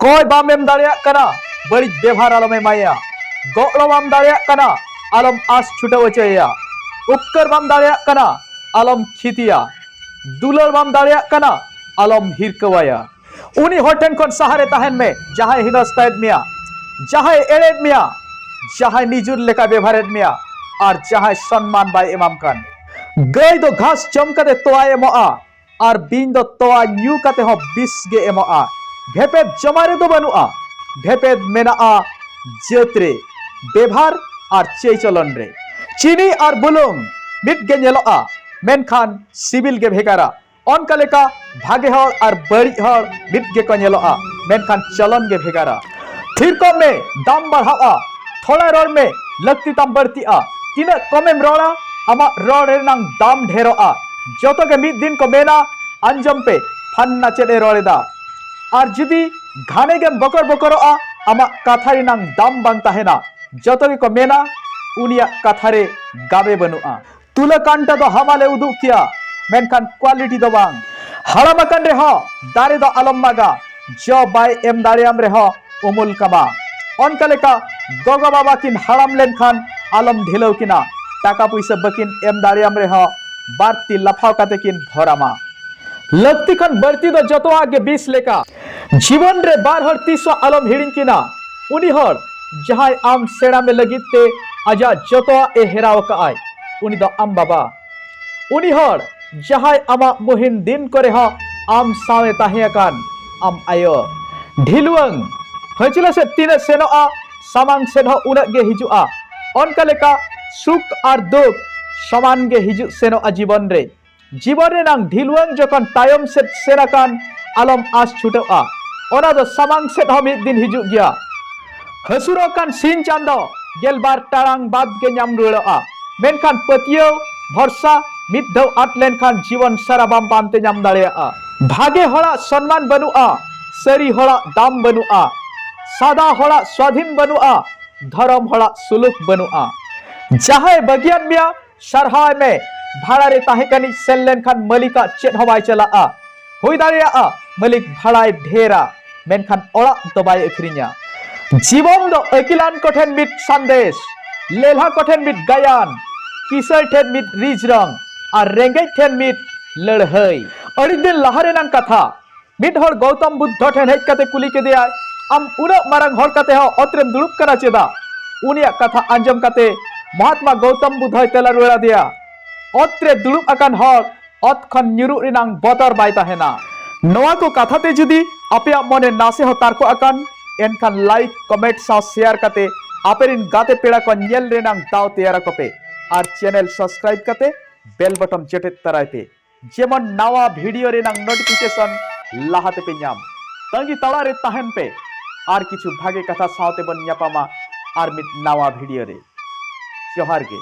कोई balm M दाड़िया कना बड़ी व्यवहार आलम एमाया गौरव बाम दाड़िया कना आलम आस छुटाव चया उपकर बाम दाड़िया कना आलम खितिया दुलर बाम दाड़िया कना आलम हिरकवाया उनी होटन कोन सहारे तहन में जहां हिनस्तायद मिया जहां एड़ेद मिया जहां निजुर लेका व्यवहारेद मिया और जहां सम्मान बाय एमाम कान गई दो घास जम कते तोआ एमोआ और बिन दो तोआ न्यू कते हो बिस गे एमोआ भेपेद जमारे दो बनुआ भेपेद मेनाआ जतरे व्यवहार और चेय चलन रे चीनी और बुलुंग मिट गे नेलोआ मेनखान सिविल गे भेगारा अनका लेका भागे हर और बड़ी हर मिट गे को नेलोआ मेनखान चलन गे भेगारा थिरको में दाम बढ़ाआ थोड़ा रोड में लगती ताम बढ़तीआ तीना कमेम रोड़ा आमा रोड रेनांग दाम ढेरोआ जोतो के मिट दिन को मेना अंजम पे फन्ना चेडे रोड़ेदा और जुदी घाने गेम बकर बकरोआ आमा काथारी नांग दाम बांग ताहेना जोतो के को मेना उनिया काथारे गाबे बनुआ तुला कांटा दो हमाले उदु किया मेनखान क्वालिटी दो बांग हड़ामकन रे हो दारे दो आलम मागा जो बाय एम दारियाम रे हो उमुल कमा अनका लेका गोगो बाबा किन हड़ाम लेनखान आलम ढिलौ किना टाका पैसा बकिन एम दारियाम रे हो बारती लफाव काते किन भरामा लगती खन बढ़ती दो जतो आगे 20 लेका जीवन रे बार हर 30 आलम हिड़िन किना उनी हर जहां आम सेड़ा में लगिते आजा जतो ए हेराव का आय उनी दो आम बाबा उनी हर जहां आमा मुहिन दिन करे हो आम सावे ताहिया कान आम आयो ढिलुंग हचला से तीन सेनोआ सामांग सेन हो उनक गे हिजुआ अनका लेका सुख और दुख समान गे हिजु सेनोआ जीवन रे नांग ढिलुंग जखन तायम से सेनाकान आलम आस छुटोआ ओना दो सामांग सेट हो मिद दिन हिजु गया हसुरो कान सिन चांदो गेलबार टारांग बाद गे नाम रुड़ोआ मेनखान पतियो भरसा मिद दो आट लेनखान जीवन सारा बाम पामते नाम दाड़ेआ भागे हड़ा सम्मान बनुआ सरी हड़ा दाम बनुआ सादा हड़ा स्वाधीन बनुआ धर्म हड़ा सुलुक बनुआ जहां बगियान मिया सरहाय में भाड़ा रे ताहेकनी सेल लेनखान मलिका चेत हवाई चलाआ हुई दाड़ियाआ मलिक भाड़ाय ढेरा मेनखान ओड़ा दबाय अखरिया जीवन दो अकिलान कोठेन मिट संदेश लेल्हा कोठेन मिट गायान किसर ठेन मिट रिजरंग और रेंगे ठेन मिट लड़हई अड़ी दिन लहारे नांग कथा मिट हर गौतम बुद्ध ठेन हेज कते कुली के दिया आम उना मारंग हर कते हो अत्रेम दुड़ुब कना चेदा उनिया कथा अंजम कते महात्मा गौतम बुद्ध तेला रुड़ा दिया अत्रे दुड़ुब अकान हर अत खन निरु रिनांग बतर बाय ताहेना नोआ को कथा ते जुदी आपे मने नासे हो तारको अकान एनखान लाइक कमेंट सा शेयर कते आपेरिन गाते पेड़ा को नेल रेनांग दाव तेयारा कपे और चैनल सब्सक्राइब कते बेल बटन चेटे तरायते जेमन नवा वीडियो रेनांग नोटिफिकेशन लाहाते पे नाम तंगी तड़ा रे ताहन पे और किछु भागे कथा सावते बन न्यापामा और मिट नवा वीडियो रे जोहार गे।